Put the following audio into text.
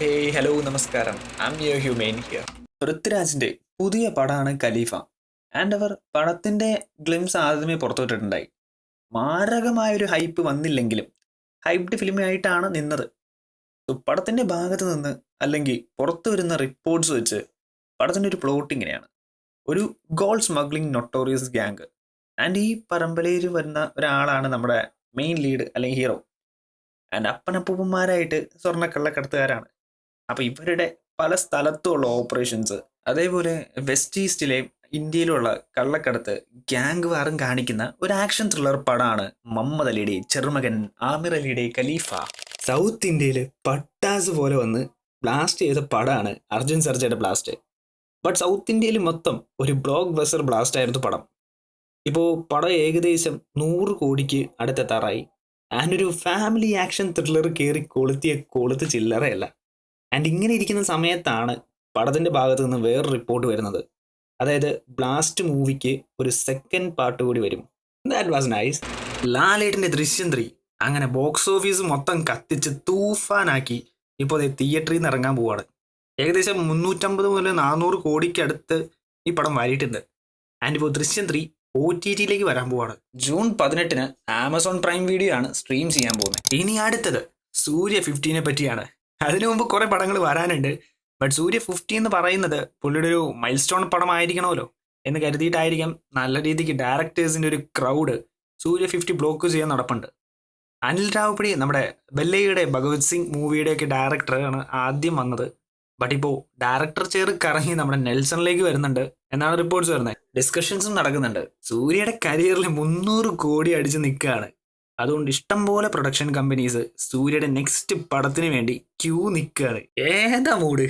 Hey hello നമസ്കാരം. I M your human here. പൃഥ്വിരാജിന്റെ പുതിയ പടമാണ് ഖലീഫ. ആൻഡ് അവർ പടത്തിന്റെ ഗ്ലിംസ് ആദ്യമേ പുറത്തുവിട്ടിട്ടുണ്ടായി. മാരകമായൊരു ഹൈപ്പ് വന്നില്ലെങ്കിലും ഹൈപ്ഡ് ഫിലിമായിട്ടാണ് നിന്നത്. പടത്തിന്റെ ഭാഗത്ത് നിന്ന് അല്ലെങ്കിൽ പുറത്തു വരുന്ന റിപ്പോർട്ട്സ് വെച്ച് പടത്തിന്റെ ഒരു പ്ലോട്ട് ഇങ്ങനെയാണ്: ഒരു gold smuggling notorious gang. And ഈ പരമ്പരയിൽ വരുന്ന ഒരാളാണ് നമ്മുടെ മെയിൻ ലീഡ് അല്ലെങ്കിൽ ഹീറോ. ആൻഡ് അപ്പനപ്പൂപ്പന്മാരായിട്ട് സ്വർണ്ണക്കള്ളക്കടത്തുകാരാണ്. അപ്പൊ ഇവരുടെ പല സ്ഥലത്തുമുള്ള ഓപ്പറേഷൻസ്, അതേപോലെ വെസ്റ്റ് ഈസ്റ്റിലെയും ഇന്ത്യയിലുള്ള കള്ളക്കടത്ത്, ഗ്യാങ് വാറും കാണിക്കുന്ന ഒരു ആക്ഷൻ ത്രില്ലർ പടമാണ് മുഹമ്മദ് അലിയുടെ ചെറുമകൻ ആമിർ അലിയുടെ ഖലീഫ. സൗത്ത് ഇന്ത്യയിൽ പട്ടാസ് പോലെ വന്ന് ബ്ലാസ്റ്റ് ചെയ്ത പടമാണ് അർജുൻ സർജയുടെ ബ്ലാസ്റ്റ്. ബട്ട് സൗത്ത് ഇന്ത്യയിൽ മൊത്തം ഒരു ബ്ലോക്ക് ബസ്റ്റർ ബ്ലാസ്റ്റ് ആയിരുന്നു പടം. ഇപ്പോൾ പടം ഏകദേശം 100 കോടിക്ക് അടുത്തെത്താറായി. ആൻഡ് ഒരു ഫാമിലി ആക്ഷൻ ത്രില്ലർ കയറി കൊളുത്തിയ കൊളുത്ത് ചില്ലറയല്ല. ആൻഡ് ഇങ്ങനെ ഇരിക്കുന്ന സമയത്താണ് പടത്തിന്റെ ഭാഗത്ത് നിന്ന് വേറൊരു റിപ്പോർട്ട് വരുന്നത്. അതായത് ബ്ലാസ്റ്റ് മൂവിക്ക് ഒരു സെക്കൻഡ് പാർട്ട് കൂടി വരും. That was nice. ലാലേട്ടിന്റെ ദൃശ്യം 3 അങ്ങനെ ബോക്സ് ഓഫീസ് മൊത്തം കത്തിച്ച് തൂഫാനാക്കി ഇപ്പോൾ തിയേറ്ററിൽ നിന്ന് ഇറങ്ങാൻ പോവാണ്. ഏകദേശം 350 മുതൽ 400 കോടിക്ക് അടുത്ത് ഈ പടം വാരിയിട്ടുണ്ട്. ആൻഡ് ഇപ്പോൾ ദൃശ്യം 3 OTT വരാൻ പോവാണ്. ജൂൺ 18 ആമസോൺ പ്രൈം വീഡിയോ ആണ് സ്ട്രീം ചെയ്യാൻ പോകുന്നത്. ഇനി അടുത്തത് സൂര്യ 15 പറ്റിയാണ്. അതിനു മുമ്പ് കുറെ പടങ്ങൾ വരാനുണ്ട്. ബട്ട് സൂര്യ 50 എന്ന് പറയുന്നത് പുള്ളിയുടെ ഒരു മൈൽ സ്റ്റോൺ പടമായിരിക്കണമല്ലോ എന്ന് കരുതിയിട്ടായിരിക്കും നല്ല രീതിക്ക് ഡയറക്ടേഴ്സിന്റെ ഒരു ക്രൗഡ് സൂര്യ 50 ബ്ലോക്ക് ചെയ്യാൻ നടപ്പുണ്ട്. അനിൽ രാവുപ്പടി നമ്മുടെ ബെല്ലയുടെ ഭഗവത് സിംഗ് മൂവിയുടെ ഒക്കെ ഡയറക്ടറാണ് ആദ്യം വന്നത്. ബട്ട് ഇപ്പോൾ ഡയറക്ടർ ചെയർ കറങ്ങി നമ്മുടെ നെൽസണിലേക്ക് വരുന്നുണ്ട് എന്നാണ് റിപ്പോർട്ട്സ് വരുന്നത്. ഡിസ്കഷൻസും നടക്കുന്നുണ്ട്. സൂര്യയുടെ കരിയറിൽ 300 കോടി അടിച്ച് നിൽക്കുകയാണ്. അതുകൊണ്ട് ഇഷ്ടം പോലെ പ്രൊഡക്ഷൻ കമ്പനീസ് സൂര്യയുടെ നെക്സ്റ്റ് പടത്തിന് വേണ്ടി ക്യൂ നിൽക്കുകയാണ്. ഏതാ മൂഡ്?